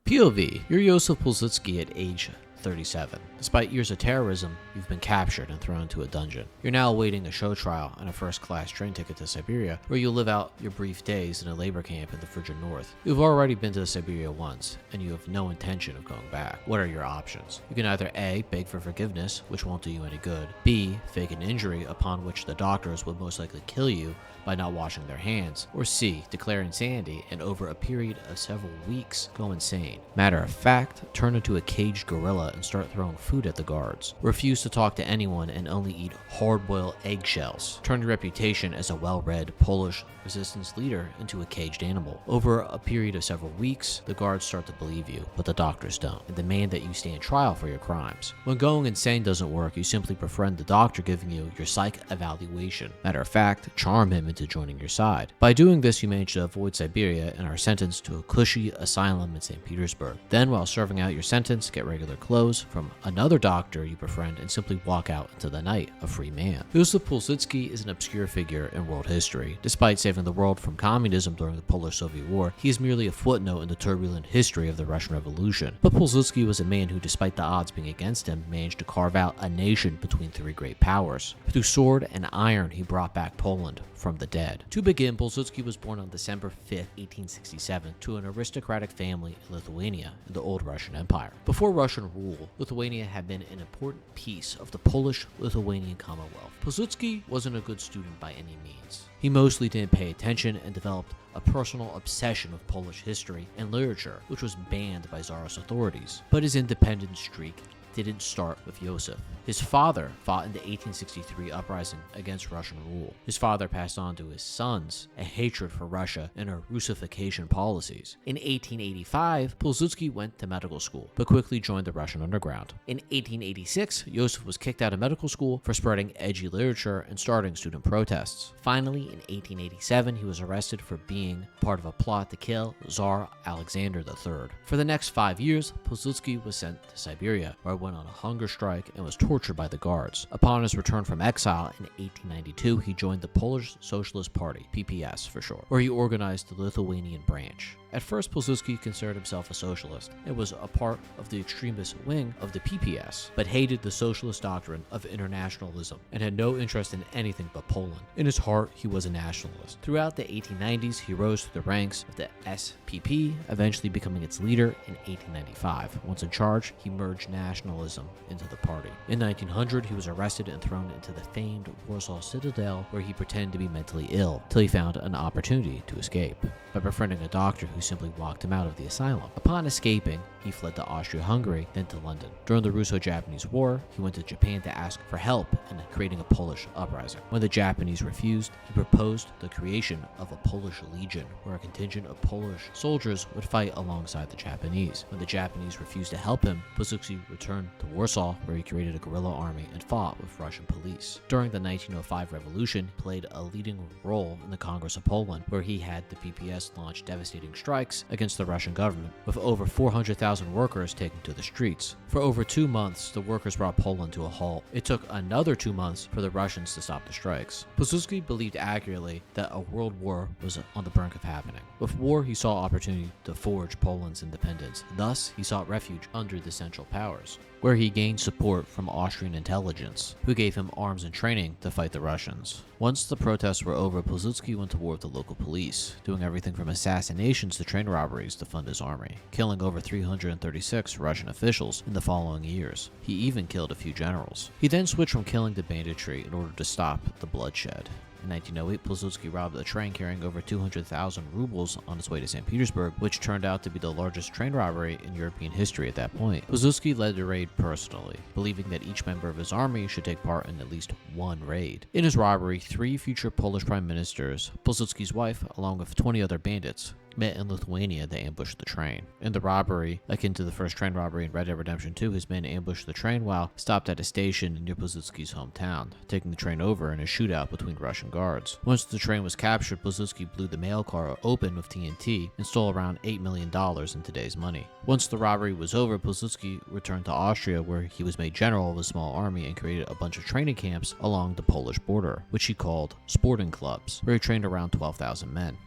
POV, you're Jozef Pilsudski at age 37. Despite years of terrorism, you've been captured and thrown into a dungeon. You're now awaiting a show trial and a first-class train ticket to Siberia, where you'll live out your brief days in a labor camp in the frigid north. You've already been to Siberia once, and you have no intention of going back. What are your options? You can either A, beg for forgiveness, which won't do you any good, B, fake an injury upon which the doctors would most likely kill you by not washing their hands, or C, declare insanity and over a period of several weeks go insane. Matter of fact, turn into a caged gorilla and start throwing food at the guards. Refuse to talk to anyone and only eat hard-boiled eggshells. Turn your reputation as a well-read Polish resistance leader into a caged animal. Over a period of several weeks, the guards start to believe you, but the doctors don't, and demand that you stand trial for your crimes. When going insane doesn't work, you simply befriend the doctor giving you your psych evaluation. Matter of fact, charm him into joining your side. By doing this, you manage to avoid Siberia and are sentenced to a cushy asylum in St. Petersburg. Then, while serving out your sentence, get regular clothes from another doctor you befriend and simply walk out into the night a free man. Jozef Pilsudski is an obscure figure in world history. Despite saving the world from communism during the Polish-Soviet War, he is merely a footnote in the turbulent history of the Russian Revolution. But Pilsudski was a man who, despite the odds being against him, managed to carve out a nation between three great powers. Through sword and iron, he brought back Poland from the dead. To begin, Pilsudski was born on December 5, 1867, to an aristocratic family in Lithuania in the old Russian Empire. Before Russian rule, Lithuania had been an important piece of the Polish-Lithuanian Commonwealth. Pilsudski wasn't a good student by any means. He mostly didn't pay attention and developed a personal obsession with Polish history and literature, which was banned by Tsarist authorities. But his independent streak didn't start with Józef. His father fought in the 1863 uprising against Russian rule. His father passed on to his sons a hatred for Russia and her Russification policies. In 1885, Pilsudski went to medical school, but quickly joined the Russian underground. In 1886, Józef was kicked out of medical school for spreading edgy literature and starting student protests. Finally, in 1887, he was arrested for being part of a plot to kill Tsar Alexander III. For the next 5 years, Pilsudski was sent to Siberia, where he went on a hunger strike and was tortured by the guards. Upon his return from exile in 1892, he joined the Polish Socialist Party, PPS for short, where he organized the Lithuanian branch. At first, Pilsudski considered himself a socialist and was a part of the extremist wing of the PPS, but hated the socialist doctrine of internationalism and had no interest in anything but Poland. In his heart, he was a nationalist. Throughout the 1890s, he rose through the ranks of the SPP, eventually becoming its leader in 1895. Once in charge, he merged nationalism into the party. In 1900, he was arrested and thrown into the famed Warsaw Citadel, where he pretended to be mentally ill, till he found an opportunity to escape by befriending a doctor who simply walked him out of the asylum. Upon escaping, he fled to Austria-Hungary, then to London. During the Russo-Japanese War, he went to Japan to ask for help in creating a Polish uprising. When the Japanese refused, he proposed the creation of a Polish Legion, where a contingent of Polish soldiers would fight alongside the Japanese. When the Japanese refused to help him, Pilsudski returned to Warsaw, where he created a guerrilla army and fought with Russian police. During the 1905 revolution, he played a leading role in the Congress of Poland, where he had the PPS launch devastating strikes against the Russian government, with over 400,000 workers taken to the streets. For over 2 months, the workers brought Poland to a halt. It took another 2 months for the Russians to stop the strikes. Pilsudski believed accurately that a world war was on the brink of happening. With war, he saw opportunity to forge Poland's independence. Thus, he sought refuge under the Central Powers, where he gained support from Austrian intelligence, who gave him arms and training to fight the Russians. Once the protests were over, Pilsudski went to war with the local police, doing everything from assassinations to train robberies to fund his army, killing over 336 Russian officials in the following years. He even killed a few generals. He then switched from killing to banditry in order to stop the bloodshed. In 1908, Pilsudski robbed a train carrying over 200,000 rubles on its way to St. Petersburg, which turned out to be the largest train robbery in European history at that point. Pilsudski led the raid personally, believing that each member of his army should take part in at least one raid. In his robbery, 3 future Polish prime ministers, Pilsudski's wife, along with 20 other bandits, met in Lithuania. They ambushed the train. In the robbery, akin to the first train robbery in Red Dead Redemption 2, his men ambushed the train while stopped at a station near Pilsudski's hometown, taking the train over in a shootout between Russian guards. Once the train was captured, Pilsudski blew the mail car open with TNT and stole around $8 million in today's money. Once the robbery was over, Pilsudski returned to Austria, where he was made general of a small army and created a bunch of training camps along the Polish border, which he called sporting clubs, where he trained around 12,000 men.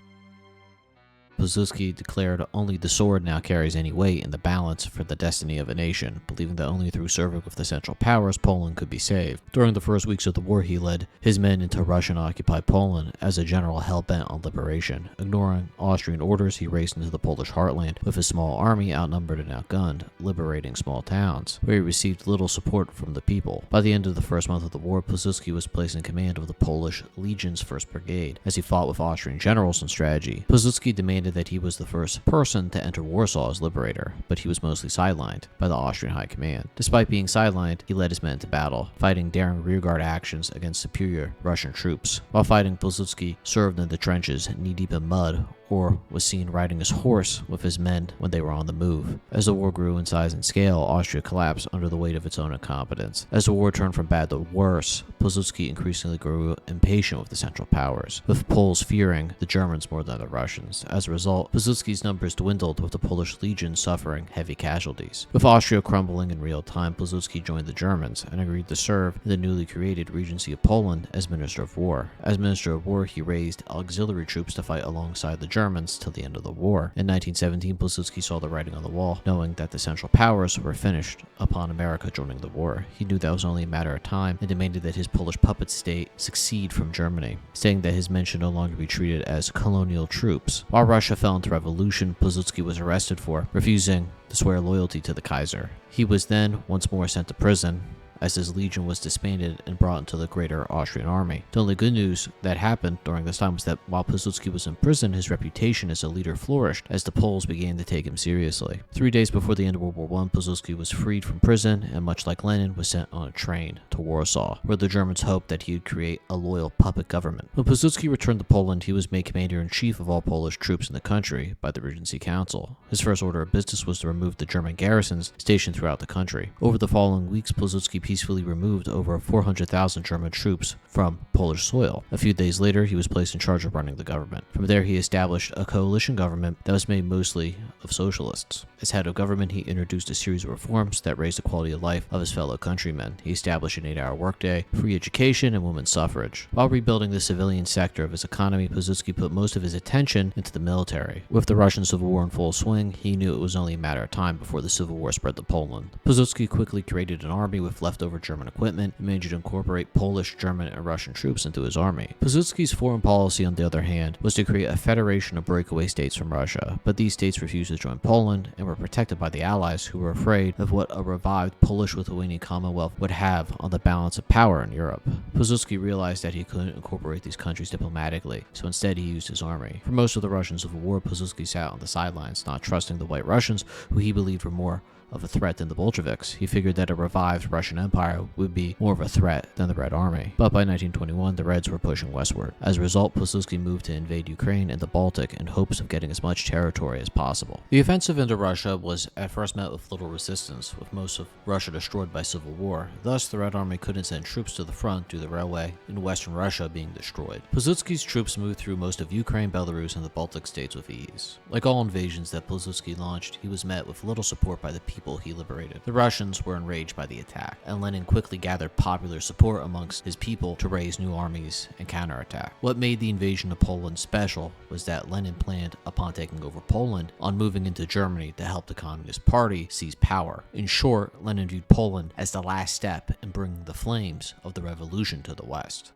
Pilsudski declared only the sword now carries any weight in the balance for the destiny of a nation, believing that only through serving with the Central Powers Poland could be saved. During the first weeks of the war, he led his men into Russian-occupied Poland as a general hell-bent on liberation. Ignoring Austrian orders, he raced into the Polish heartland with his small army outnumbered and outgunned, liberating small towns, where he received little support from the people. By the end of the first month of the war, Pilsudski was placed in command of the Polish Legion's 1st Brigade, as he fought with Austrian generals in strategy. Pilsudski demanded that he was the first person to enter Warsaw as liberator, but he was mostly sidelined by the Austrian high command. Despite being sidelined, he led his men to battle, fighting daring rearguard actions against superior Russian troops. While fighting, Pilsudski served in the trenches, knee-deep in mud, or was seen riding his horse with his men when they were on the move. As the war grew in size and scale, Austria collapsed under the weight of its own incompetence. As the war turned from bad to worse, Pilsudski increasingly grew impatient with the Central Powers, with Poles fearing the Germans more than the Russians. As a result, Pilsudski's numbers dwindled, with the Polish Legion suffering heavy casualties. With Austria crumbling in real time, Pilsudski joined the Germans and agreed to serve in the newly created Regency of Poland as Minister of War. As Minister of War, he raised auxiliary troops to fight alongside the Germans till the end of the war. In 1917, Pilsudski saw the writing on the wall, knowing that the Central Powers were finished upon America joining the war. He knew that was only a matter of time and demanded that his Polish puppet state succeed from Germany, saying that his men should no longer be treated as colonial troops. While Russia fell into revolution, Pilsudski was arrested for refusing to swear loyalty to the Kaiser. He was then once more sent to prison, as his legion was disbanded and brought into the greater Austrian army. The only good news that happened during this time was that while Pilsudski was in prison, his reputation as a leader flourished as the Poles began to take him seriously. 3 days before the end of World War I, Pilsudski was freed from prison and, much like Lenin, was sent on a train to Warsaw, where the Germans hoped that he would create a loyal puppet government. When Pilsudski returned to Poland, he was made commander-in-chief of all Polish troops in the country by the Regency Council. His first order of business was to remove the German garrisons stationed throughout the country. Over the following weeks, Pilsudski peacefully removed over 400,000 German troops from Polish soil. A few days later, he was placed in charge of running the government. From there, he established a coalition government that was made mostly of socialists. As head of government, he introduced a series of reforms that raised the quality of life of his fellow countrymen. He established an 8-hour workday, free education, and women's suffrage. While rebuilding the civilian sector of his economy, Pilsudski put most of his attention into the military. With the Russian Civil War in full swing, he knew it was only a matter of time before the Civil War spread to Poland. Pilsudski quickly created an army with leftover German equipment and managed to incorporate Polish, German, and Russian troops into his army. Pilsudski's foreign policy, on the other hand, was to create a federation of breakaway states from Russia, but these states refused to join Poland and were protected by the Allies, who were afraid of what a revived Polish-Lithuanian Commonwealth would have on the balance of power in Europe. Pilsudski realized that he couldn't incorporate these countries diplomatically, so instead he used his army. For most of the Russian Civil War, Pilsudski sat on the sidelines, not trusting the White Russians, who he believed were more of a threat than the Bolsheviks. He figured that a revived Russian Empire would be more of a threat than the Red Army. But by 1921, the Reds were pushing westward. As a result, Pilsudski moved to invade Ukraine and the Baltic in hopes of getting as much territory as possible. The offensive into Russia was at first met with little resistance, with most of Russia destroyed by civil war. Thus, the Red Army couldn't send troops to the front due to the railway in western Russia being destroyed. Pilsudski's troops moved through most of Ukraine, Belarus, and the Baltic states with ease. Like all invasions that Pilsudski launched, he was met with little support by the people he liberated. The Russians were enraged by the attack, and Lenin quickly gathered popular support amongst his people to raise new armies and counterattack. What made the invasion of Poland special was that Lenin planned upon taking over Poland on moving into Germany to help the Communist Party seize power. In short, Lenin viewed Poland as the last step in bringing the flames of the revolution to the West.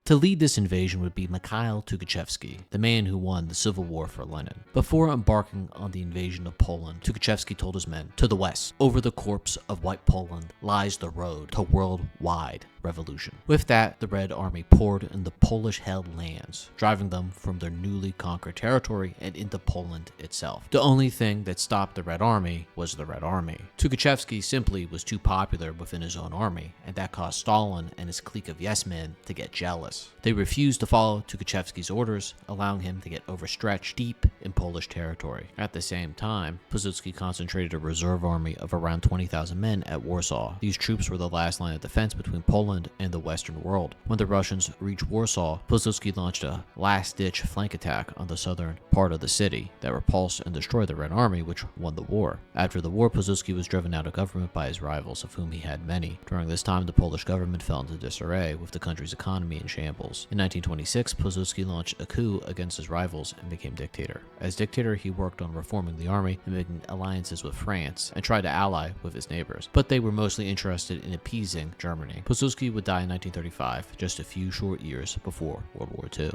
To lead this invasion would be Mikhail Tukhachevsky, the man who won the Civil War for Lenin. Before embarking on the invasion of Poland, Tukhachevsky told his men, "To the west, over the corpse of White Poland, lies the road to worldwide revolution." With that, the Red Army poured in the Polish-held lands, driving them from their newly conquered territory and into Poland itself. The only thing that stopped the Red Army was the Red Army. Tukhachevsky simply was too popular within his own army, and that caused Stalin and his clique of yes-men to get jealous. They refused to follow Tukhachevsky's orders, allowing him to get overstretched deep in Polish territory. At the same time, Pilsudski concentrated a reserve army of around 20,000 men at Warsaw. These troops were the last line of defense between Poland Poland and the Western world. When the Russians reached Warsaw, Pilsudski launched a last-ditch flank attack on the southern part of the city that repulsed and destroyed the Red Army, which won the war. After the war, Pilsudski was driven out of government by his rivals, of whom he had many. During this time, the Polish government fell into disarray, with the country's economy in shambles. In 1926, Pilsudski launched a coup against his rivals and became dictator. As dictator, he worked on reforming the army and making alliances with France, and tried to ally with his neighbors, but they were mostly interested in appeasing Germany. Pilsudski would die in 1935, just a few short years before World War II.